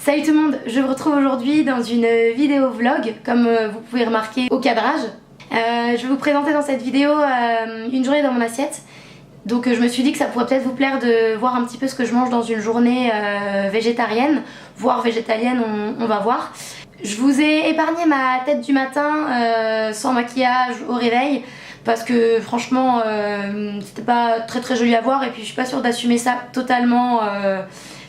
Salut tout le monde, je vous retrouve aujourd'hui dans une vidéo vlog, comme vous pouvez remarquer au cadrage. Je vais vous présenter dans cette vidéo une journée dans mon assiette. Donc je me suis dit que ça pourrait peut-être vous plaire de voir un petit peu ce que je mange dans une journée végétarienne, voire végétalienne, on va voir. Je vous ai épargné ma tête du matin sans maquillage au réveil, parce que franchement c'était pas très joli à voir et puis je suis pas sûre d'assumer ça totalement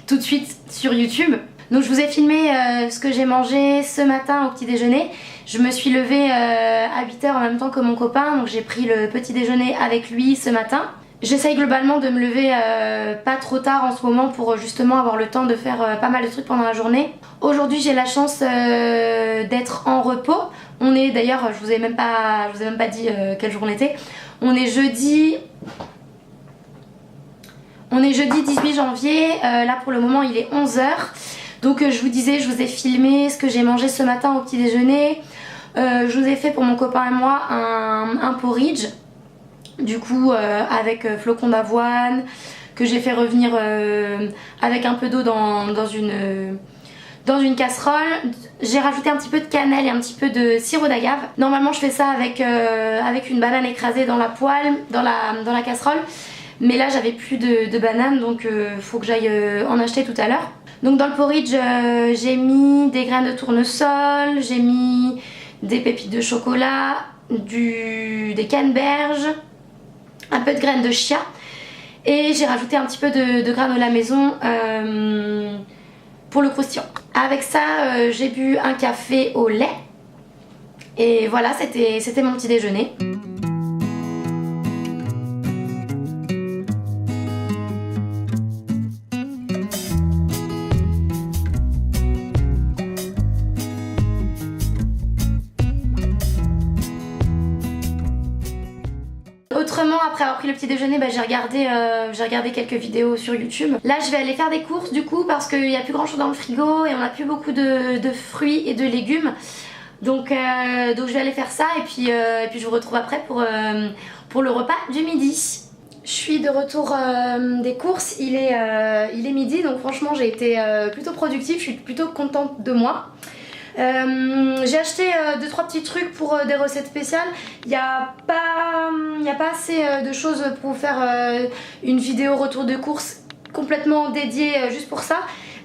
tout de suite sur YouTube. Donc je vous ai filmé ce que j'ai mangé ce matin au petit déjeuner. Je me suis levée à 8 h en même temps que mon copain, donc j'ai pris le petit déjeuner avec lui ce matin. J'essaye globalement de me lever pas trop tard en ce moment pour justement avoir le temps de faire pas mal de trucs pendant la journée. Aujourd'hui j'ai la chance d'être en repos. On est d'ailleurs, je vous ai même pas dit quel jour on était. On est jeudi 18 janvier, là pour le moment il est 11 h. Donc je vous disais, je vous ai filmé ce que j'ai mangé ce matin au petit déjeuner. Je vous ai fait pour mon copain et moi un porridge. Du coup avec flocons d'avoine que j'ai fait revenir avec un peu d'eau dans une casserole. J'ai rajouté un petit peu de cannelle et un petit peu de sirop d'agave. Normalement je fais ça avec une banane écrasée dans la poêle, dans la casserole. Mais là j'avais plus de banane, donc faut que j'aille en acheter tout à l'heure. Donc dans le porridge j'ai mis des graines de tournesol, j'ai mis des pépites de chocolat, des canneberges, un peu de graines de chia et j'ai rajouté un petit peu de granola maison pour le croustillant. Avec ça j'ai bu un café au lait et voilà, c'était mon petit déjeuner. Autrement, après avoir pris le petit déjeuner, j'ai regardé quelques vidéos sur YouTube. Là je vais aller faire des courses du coup parce qu'il n'y a plus grand chose dans le frigo et on n'a plus beaucoup de fruits et de légumes. Donc je vais aller faire ça et puis je vous retrouve après pour le repas du midi. Je suis de retour des courses, il est midi, donc franchement j'ai été plutôt productive, je suis plutôt contente de moi. J'ai acheté 2-3 petits trucs pour des recettes spéciales. Il n'y a pas assez de choses pour vous faire une vidéo retour de courses complètement dédiée juste pour ça.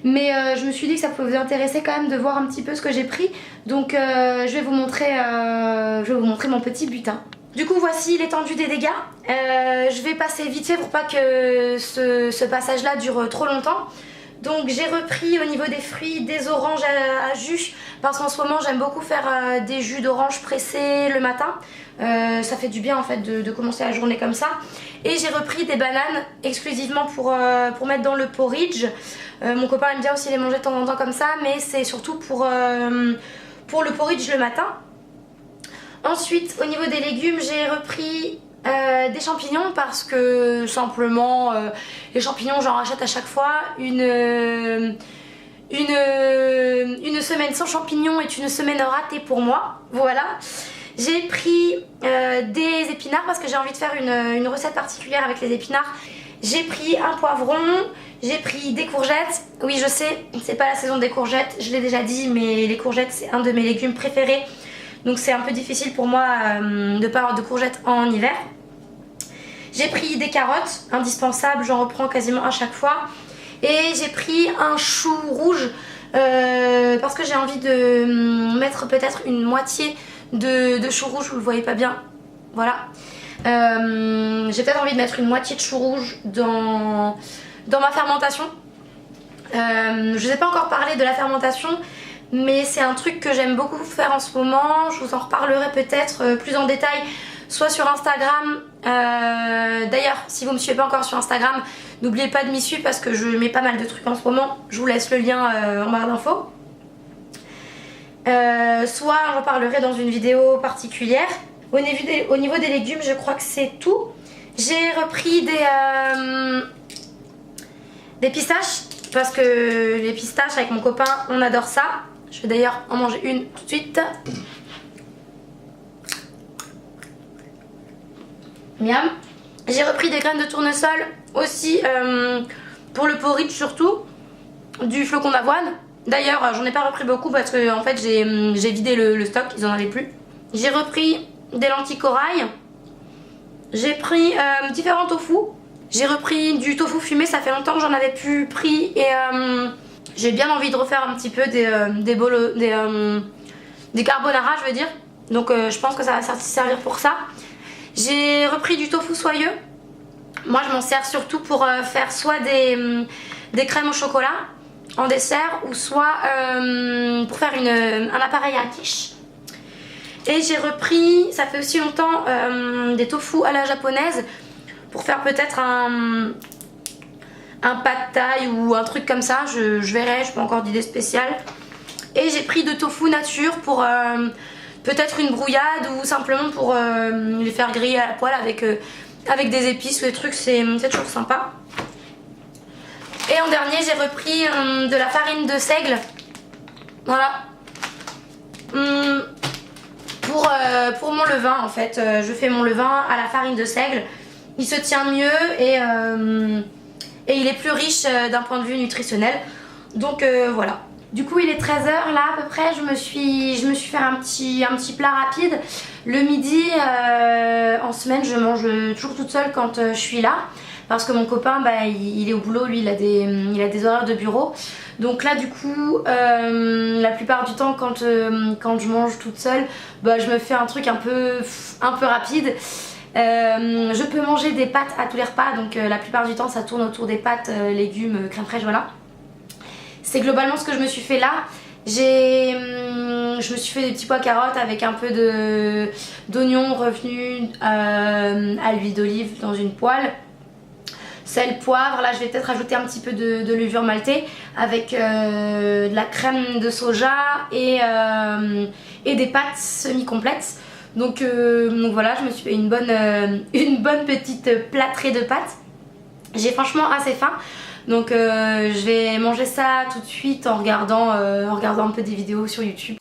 Mais je me suis dit que ça pouvait vous intéresser quand même de voir un petit peu ce que j'ai pris. Donc je vais vous montrer mon petit butin. Du coup voici l'étendue des dégâts. Je vais passer vite fait pour pas que ce passage là dure trop longtemps. Donc j'ai repris au niveau des fruits des oranges à jus parce qu'en ce moment j'aime beaucoup faire des jus d'orange pressés le matin. Ça fait du bien en fait de commencer la journée comme ça. Et j'ai repris des bananes exclusivement pour mettre dans le porridge. Mon copain aime bien aussi les manger de temps en temps comme ça, mais c'est surtout pour le porridge le matin. Ensuite au niveau des légumes j'ai repris Des champignons parce que simplement les champignons j'en rachète à chaque fois. Une semaine sans champignons est une semaine ratée pour moi. Voilà. J'ai pris des épinards parce que j'ai envie de faire une recette particulière avec les épinards. J'ai pris un poivron, j'ai pris des courgettes. Oui, je sais, c'est pas la saison des courgettes, je l'ai déjà dit, mais les courgettes c'est un de mes légumes préférés. Donc c'est un peu difficile pour moi de ne pas avoir de courgettes en hiver. J'ai pris des carottes, indispensables, j'en reprends quasiment à chaque fois. Et j'ai pris un chou rouge parce que j'ai envie de mettre peut-être une moitié de chou rouge, vous le voyez pas bien. Voilà. J'ai peut-être envie de mettre une moitié de chou rouge dans ma fermentation. Je ne vous ai pas encore parlé de la fermentation, mais c'est un truc que j'aime beaucoup faire en ce moment. Je vous en reparlerai peut-être plus en détail, soit sur Instagram. D'ailleurs, si vous ne me suivez pas encore sur Instagram, n'oubliez pas de m'y suivre parce que je mets pas mal de trucs en ce moment. Je vous laisse le lien en barre d'infos. Soit j'en parlerai dans une vidéo particulière. Au niveau des légumes, je crois que c'est tout. J'ai repris des pistaches parce que les pistaches avec mon copain, on adore ça. Je vais d'ailleurs en manger une tout de suite. Miam. J'ai repris des graines de tournesol aussi pour le porridge surtout, du flocon d'avoine. D'ailleurs, j'en ai pas repris beaucoup parce que en fait j'ai vidé le stock, ils en avaient plus. J'ai repris des lentilles corail. J'ai pris différents tofu. J'ai repris du tofu fumé, ça fait longtemps que j'en avais plus pris et j'ai bien envie de refaire un petit peu des carbonara, je veux dire. Donc je pense que ça va servir pour ça. J'ai repris du tofu soyeux. Moi je m'en sers surtout pour faire soit des crèmes au chocolat en dessert ou soit pour faire un appareil à quiche. Et j'ai repris, ça fait aussi longtemps, des tofu à la japonaise pour faire peut-être un pad thai ou un truc comme ça. Je verrai, je n'ai pas encore d'idée spéciale. Et j'ai pris de tofu nature pour peut-être une brouillade ou simplement pour les faire griller à la poêle avec des épices ou des trucs, c'est toujours sympa. Et en dernier, j'ai repris de la farine de seigle. Voilà. Pour mon levain en fait, je fais mon levain à la farine de seigle. Il se tient mieux et il est plus riche d'un point de vue nutritionnel. Donc voilà. Du coup il est 13 h là à peu près, je me suis fait un petit plat rapide. Le midi en semaine je mange toujours toute seule quand je suis là. Parce que mon copain bah, il est au boulot, lui il a des horaires de bureau. Donc là du coup la plupart du temps quand je mange toute seule, bah, je me fais un truc un peu rapide. Je peux manger des pâtes à tous les repas, donc la plupart du temps ça tourne autour des pâtes, légumes, crème fraîche, voilà. C'est globalement ce que je me suis fait là. Je me suis fait des petits pois carottes avec un peu d'oignons revenus à l'huile d'olive dans une poêle. Sel, poivre, là je vais peut-être ajouter un petit peu de levure maltée avec de la crème de soja et des pâtes semi-complètes. Donc voilà, je me suis fait une bonne petite plâtrée de pâtes. J'ai franchement assez faim. Donc je vais manger ça tout de suite en regardant un peu des vidéos sur YouTube.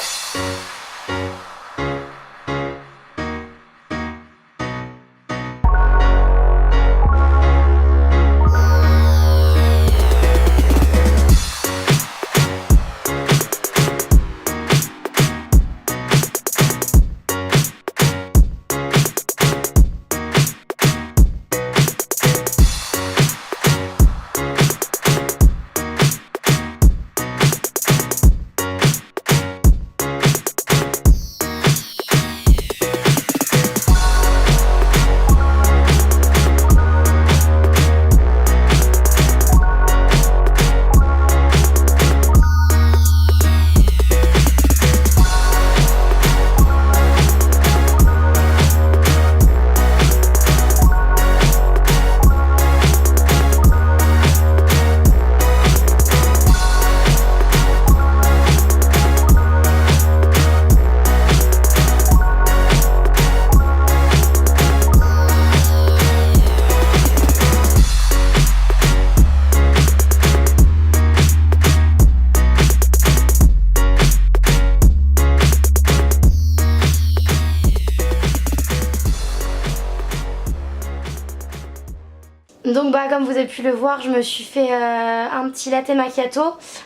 Donc bah comme vous avez pu le voir, je me suis fait un petit latte macchiato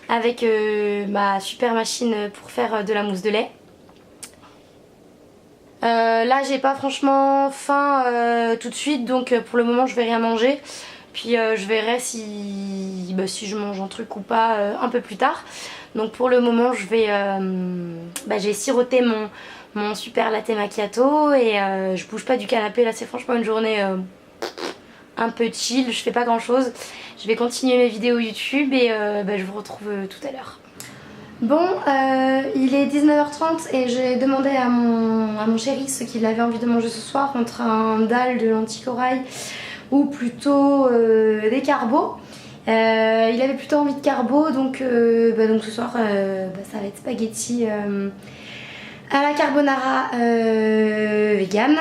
avec ma super machine pour faire de la mousse de lait. Là j'ai pas franchement faim tout de suite, donc pour le moment je vais rien manger. Puis je verrai si je mange un truc ou pas un peu plus tard. Donc pour le moment j'ai siroté mon super latte macchiato et je bouge pas du canapé. Là c'est franchement une journée un peu chill, je fais pas grand chose. Je vais continuer mes vidéos YouTube et je vous retrouve tout à l'heure. Bon, il est 19h30 et j'ai demandé à mon chéri ce qu'il avait envie de manger ce soir, entre un dalle de lentilles corail ou plutôt des carbos. Il avait plutôt envie de carbo, donc ce soir ça va être spaghetti à la carbonara vegan.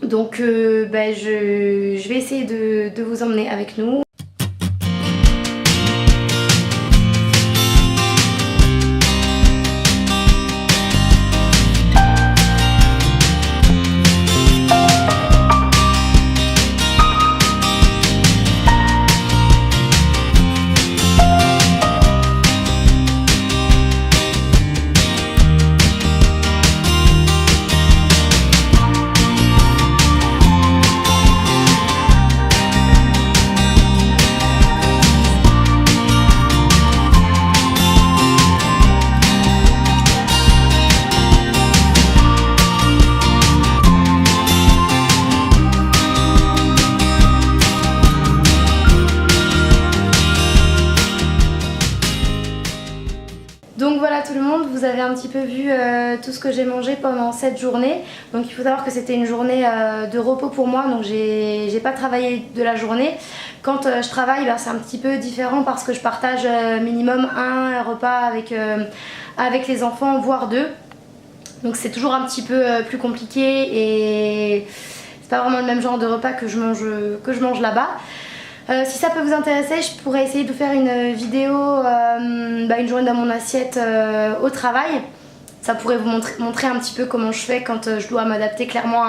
Donc je vais essayer de vous emmener avec nous. Donc voilà tout le monde, vous avez un petit peu vu tout ce que j'ai mangé pendant cette journée. Donc il faut savoir que c'était une journée de repos pour moi, donc j'ai pas travaillé de la journée. Quand je travaille, c'est un petit peu différent parce que je partage minimum un repas avec les enfants, voire deux. Donc c'est toujours un petit peu plus compliqué et c'est pas vraiment le même genre de repas que je mange là-bas. Si ça peut vous intéresser, je pourrais essayer de faire une vidéo, une journée dans mon assiette au travail. Ça pourrait vous montrer un petit peu comment je fais quand je dois m'adapter clairement à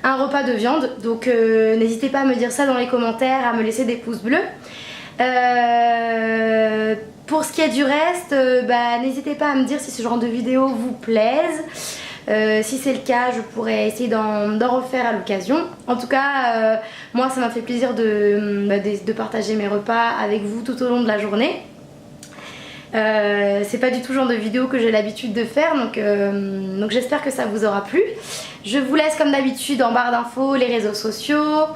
un repas de viande. Donc n'hésitez pas à me dire ça dans les commentaires, à me laisser des pouces bleus. Pour ce qui est du reste, n'hésitez pas à me dire si ce genre de vidéo vous plaise. Si c'est le cas, je pourrais essayer d'en refaire à l'occasion. En tout cas, moi ça m'a fait plaisir de partager mes repas avec vous tout au long de la journée. C'est pas du tout le genre de vidéo que j'ai l'habitude de faire, donc j'espère que ça vous aura plu. Je vous laisse comme d'habitude en barre d'infos les réseaux sociaux.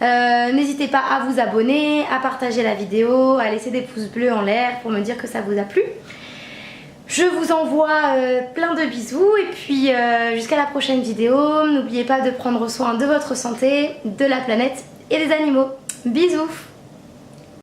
N'hésitez pas à vous abonner, à partager la vidéo, à laisser des pouces bleus en l'air pour me dire que ça vous a plu. Je vous envoie plein de bisous et puis jusqu'à la prochaine vidéo. N'oubliez pas de prendre soin de votre santé, de la planète et des animaux. Bisous!